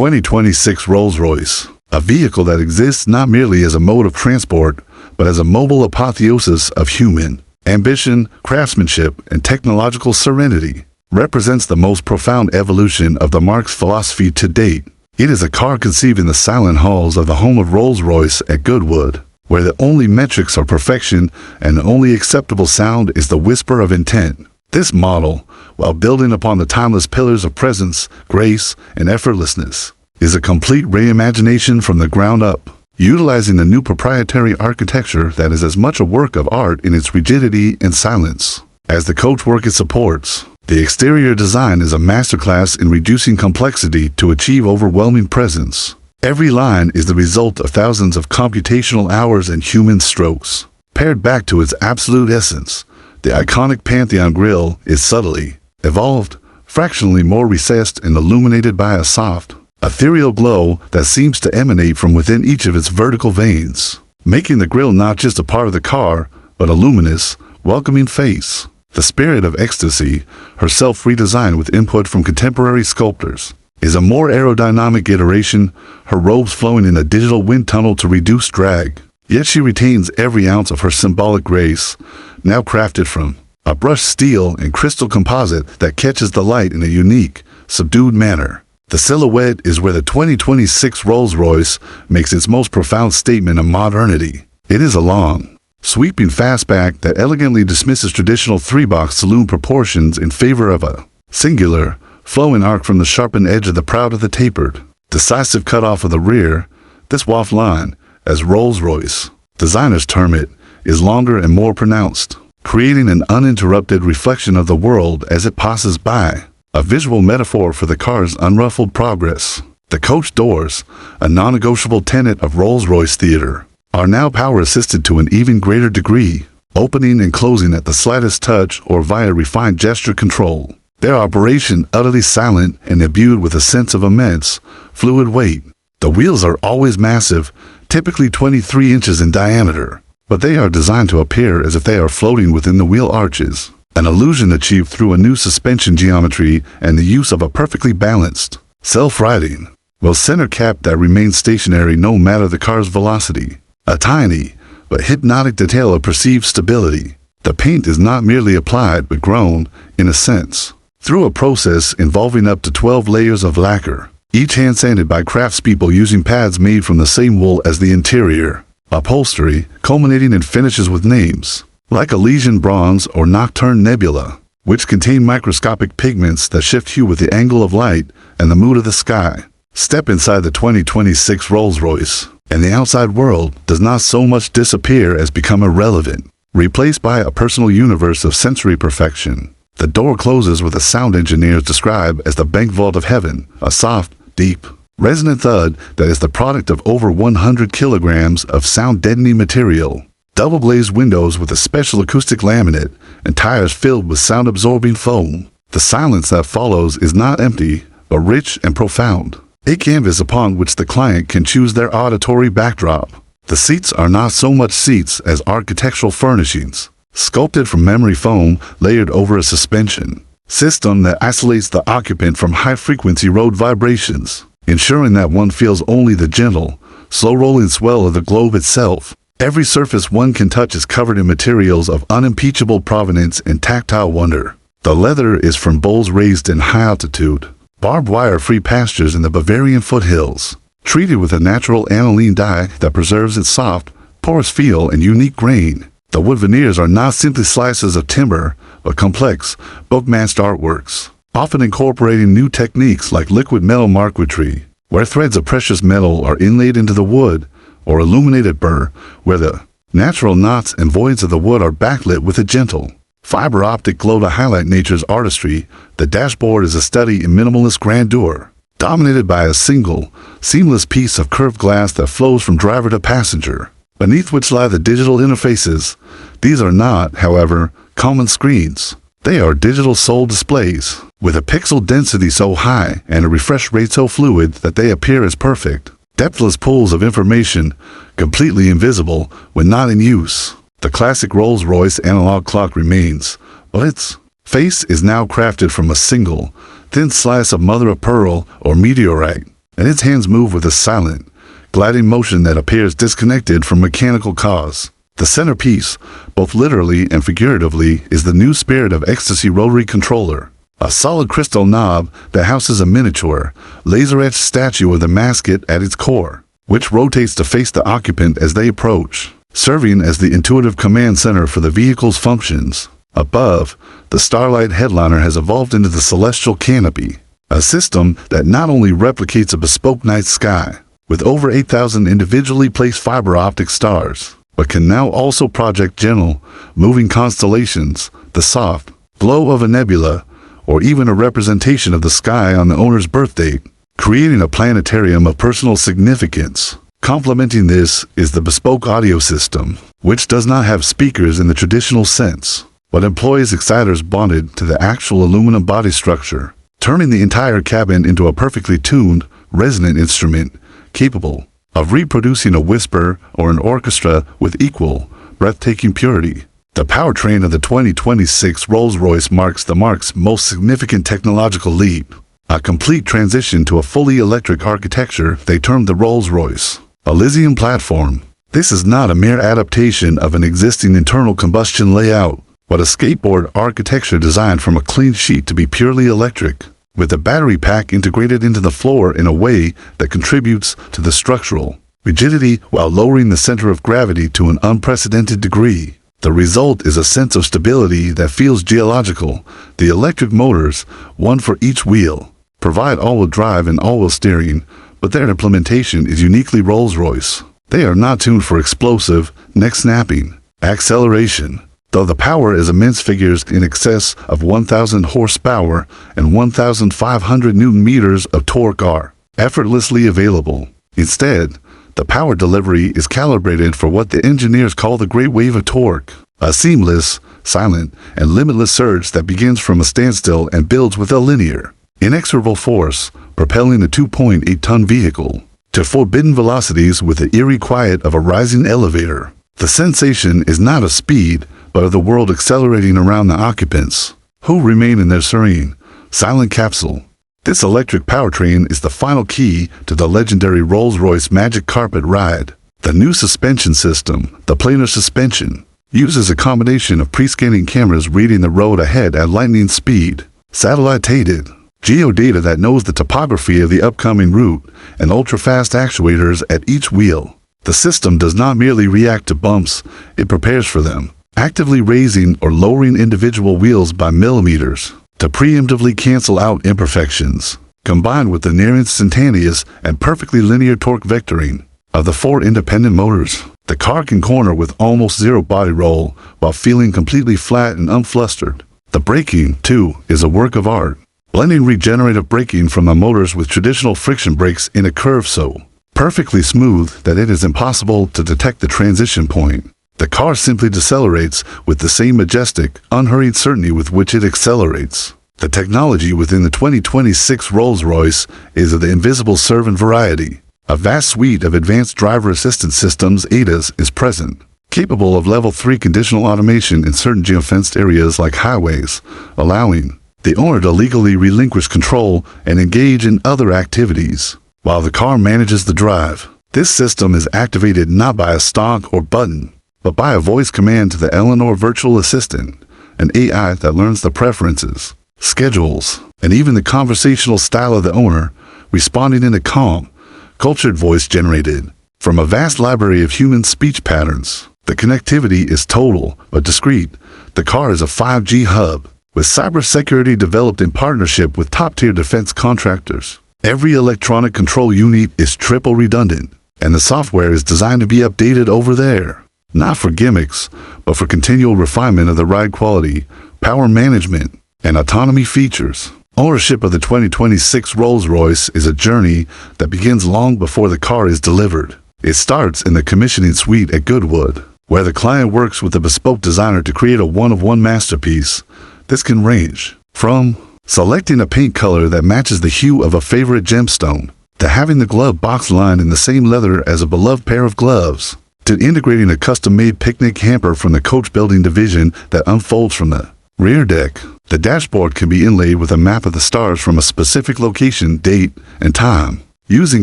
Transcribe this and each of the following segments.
2026 Rolls-Royce, a vehicle that exists not merely as a mode of transport, but as a mobile apotheosis of human ambition, craftsmanship, and technological serenity, represents the most profound evolution of the Marque's philosophy to date. It is a car conceived in the silent halls of the home of Rolls-Royce at Goodwood, where the only metrics are perfection and the only acceptable sound is the whisper of intent. This model, while building upon the timeless pillars of presence, grace, and effortlessness, is a complete reimagination from the ground up, utilizing the new proprietary architecture that is as much a work of art in its rigidity and silence as the coachwork it supports. The exterior design is a masterclass in reducing complexity to achieve overwhelming presence. Every line is the result of thousands of computational hours and human strokes, pared back to its absolute essence. The iconic Pantheon grille is subtly evolved, fractionally more recessed and illuminated by a soft, ethereal glow that seems to emanate from within each of its vertical veins, making the grille not just a part of the car, but a luminous, welcoming face. The Spirit of Ecstasy, herself redesigned with input from contemporary sculptors, is a more aerodynamic iteration, her robes flowing in a digital wind tunnel to reduce drag. Yet she retains every ounce of her symbolic grace, now crafted from a brushed steel and crystal composite that catches the light in a unique, subdued manner. The silhouette is where the 2026 Rolls-Royce makes its most profound statement of modernity. It is a long, sweeping fastback that elegantly dismisses traditional three-box saloon proportions in favor of a singular, flowing arc from the sharpened edge of the prow to the tapered, decisive cutoff of the rear. This waft line, as Rolls-Royce designers term it, is longer and more pronounced, creating an uninterrupted reflection of the world as it passes by, a visual metaphor for the car's unruffled progress. The coach doors, a non-negotiable tenet of Rolls-Royce theater, are now power-assisted to an even greater degree, opening and closing at the slightest touch or via refined gesture control. Their operation utterly silent and imbued with a sense of immense, fluid weight. The wheels are always massive, typically 23 inches in diameter, but they are designed to appear as if they are floating within the wheel arches, an illusion achieved through a new suspension geometry and the use of a perfectly balanced, self-riding, center cap that remains stationary no matter the car's velocity. A tiny, but hypnotic detail of perceived stability. The paint is not merely applied but grown, in a sense, through a process involving up to 12 layers of lacquer, each hand-sanded by craftspeople using pads made from the same wool as the interior. Upholstery, culminating in finishes with names, like Elysium Bronze or Nocturne Nebula, which contain microscopic pigments that shift hue with the angle of light and the mood of the sky. Step inside the 2026 Rolls-Royce, and the outside world does not so much disappear as become irrelevant, replaced by a personal universe of sensory perfection. The door closes with a sound engineers describe as the bank vault of heaven, a soft, deep, resonant thud that is the product of over 100 kilograms of sound-deadening material. Double-glazed windows with a special acoustic laminate and tires filled with sound-absorbing foam. The silence that follows is not empty, but rich and profound, a canvas upon which the client can choose their auditory backdrop. The seats are not so much seats as architectural furnishings, sculpted from memory foam layered over a suspension system that isolates the occupant from high-frequency road vibrations, ensuring that one feels only the gentle, slow-rolling swell of the globe itself. Every surface one can touch is covered in materials of unimpeachable provenance and tactile wonder. The leather is from bulls raised in high altitude, barbed wire-free pastures in the Bavarian foothills, treated with a natural aniline dye that preserves its soft, porous feel and unique grain. The wood veneers are not simply slices of timber, but complex, book-matched artworks, often incorporating new techniques like liquid metal marquetry, where threads of precious metal are inlaid into the wood, or illuminated burr, where the natural knots and voids of the wood are backlit with a gentle, fiber optic glow to highlight nature's artistry. The dashboard is a study in minimalist grandeur, dominated by a single, seamless piece of curved glass that flows from driver to passenger, beneath which lie the digital interfaces. These are not, however, common screens. They are digital soul displays, with a pixel density so high and a refresh rate so fluid that they appear as perfect, depthless pools of information, completely invisible when not in use. The classic Rolls-Royce analog clock remains, but its face is now crafted from a single, thin slice of mother of pearl or meteorite, and its hands move with a silent, gliding motion that appears disconnected from mechanical cause. The centerpiece, both literally and figuratively, is the new Spirit of Ecstasy rotary controller, a solid crystal knob that houses a miniature, laser-etched statue of the mascot at its core, which rotates to face the occupant as they approach, serving as the intuitive command center for the vehicle's functions. Above, the Starlight headliner has evolved into the celestial Canopy, a system that not only replicates a bespoke night sky, with over 8,000 individually placed fiber optic stars, but can now also project gentle, moving constellations, the soft glow of a nebula, or even a representation of the sky on the owner's birth date, creating a planetarium of personal significance. Complementing this is the Bespoke audio system, which does not have speakers in the traditional sense, but employs exciters bonded to the actual aluminum body structure, turning the entire cabin into a perfectly tuned, resonant instrument capable of reproducing a whisper or an orchestra with equal, breathtaking purity. The powertrain of the 2026 Rolls-Royce marks the most significant technological leap, a complete transition to a fully electric architecture they termed the Rolls-Royce Elysium Platform. This is not a mere adaptation of an existing internal combustion layout, but a skateboard architecture designed from a clean sheet to be purely electric, with the battery pack integrated into the floor in a way that contributes to the structural rigidity while lowering the center of gravity to an unprecedented degree. The result is a sense of stability that feels geological. The electric motors, one for each wheel, provide all-wheel drive and all-wheel steering, but their implementation is uniquely Rolls-Royce. They are not tuned for explosive, neck-snapping acceleration, though the power is immense. Figures in excess of 1,000 horsepower and 1,500 newton-meters of torque are effortlessly available. Instead, the power delivery is calibrated for what the engineers call the great wave of torque, a seamless, silent, and limitless surge that begins from a standstill and builds with a linear, inexorable force, propelling the 2.8-ton vehicle to forbidden velocities with the eerie quiet of a rising elevator. The sensation is not of speed, but of the world accelerating around the occupants, who remain in their serene, silent capsule. This electric powertrain is the final key to the legendary Rolls-Royce Magic Carpet ride. The new suspension system, the planar suspension, uses a combination of pre-scanning cameras reading the road ahead at lightning speed, satellite-aided geodata that knows the topography of the upcoming route, and ultra-fast actuators at each wheel. The system does not merely react to bumps, it prepares for them, actively raising or lowering individual wheels by millimeters to preemptively cancel out imperfections, combined with the near-instantaneous and perfectly linear torque vectoring of the 4 independent motors. The car can corner with almost zero body roll while feeling completely flat and unflustered. The braking, too, is a work of art, blending regenerative braking from the motors with traditional friction brakes in a curve so perfectly smooth that it is impossible to detect the transition point. The car simply decelerates with the same majestic, unhurried certainty with which it accelerates. The technology within the 2026 Rolls-Royce is of the invisible servant variety. A vast suite of advanced driver assistance systems (ADAS) is present, capable of level 3 conditional automation in certain geofenced areas like highways, allowing the owner to legally relinquish control and engage in other activities, while the car manages the drive. This system is activated not by a stalk or button, but by a voice command to the Eleanor virtual assistant, an AI that learns the preferences, schedules, and even the conversational style of the owner, responding in a calm, cultured voice generated from a vast library of human speech patterns. The connectivity is total but discreet. The car is a 5G hub, with cybersecurity developed in partnership with top-tier defense contractors. Every electronic control unit is triple redundant, and the software is designed to be updated over there. Not for gimmicks, but for continual refinement of the ride quality, power management, and autonomy features. Ownership of the 2026 Rolls-Royce is a journey that begins long before the car is delivered. It starts in the commissioning suite at Goodwood, where the client works with a bespoke designer to create a one-of-one masterpiece. This can range from selecting a paint color that matches the hue of a favorite gemstone, to having the glove box lined in the same leather as a beloved pair of gloves, to integrating a custom-made picnic hamper from the coach building division that unfolds from the rear deck. The dashboard can be inlaid with a map of the stars from a specific location, date, and time. Using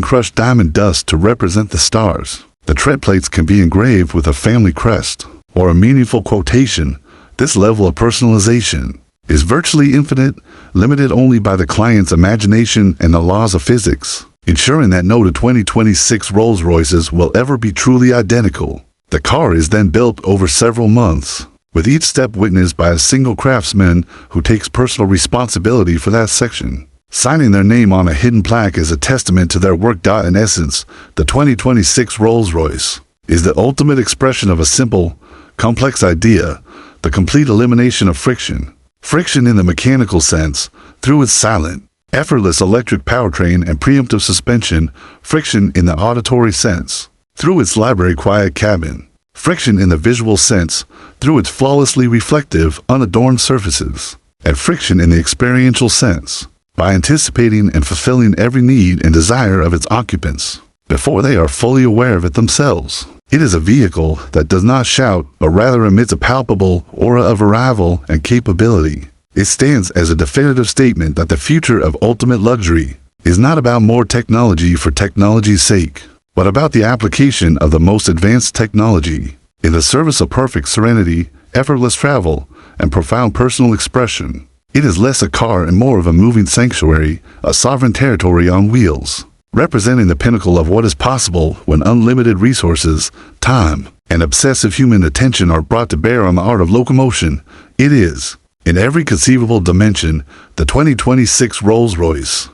crushed diamond dust to represent the stars, the tread plates can be engraved with a family crest or a meaningful quotation. This level of personalization is virtually infinite, limited only by the client's imagination and the laws of physics, ensuring that no 2026 Rolls-Royces will ever be truly identical. The car is then built over several months, with each step witnessed by a single craftsman who takes personal responsibility for that section. Signing their name on a hidden plaque is a testament to their work. In essence, the 2026 Rolls-Royce is the ultimate expression of a simple, complex idea, the complete elimination of friction. Friction in the mechanical sense, through its silent, effortless electric powertrain and preemptive suspension. Friction in the auditory sense, through its library quiet cabin. Friction in the visual sense, through its flawlessly reflective, unadorned surfaces. And friction in the experiential sense, by anticipating and fulfilling every need and desire of its occupants, before they are fully aware of it themselves. It is a vehicle that does not shout, but rather emits a palpable aura of arrival and capability. It stands as a definitive statement that the future of ultimate luxury is not about more technology for technology's sake, but about the application of the most advanced technology in the service of perfect serenity, effortless travel, and profound personal expression. It is less a car and more of a moving sanctuary, a sovereign territory on wheels, representing the pinnacle of what is possible when unlimited resources, time, and obsessive human attention are brought to bear on the art of locomotion. It is, in every conceivable dimension, the 2026 Rolls-Royce.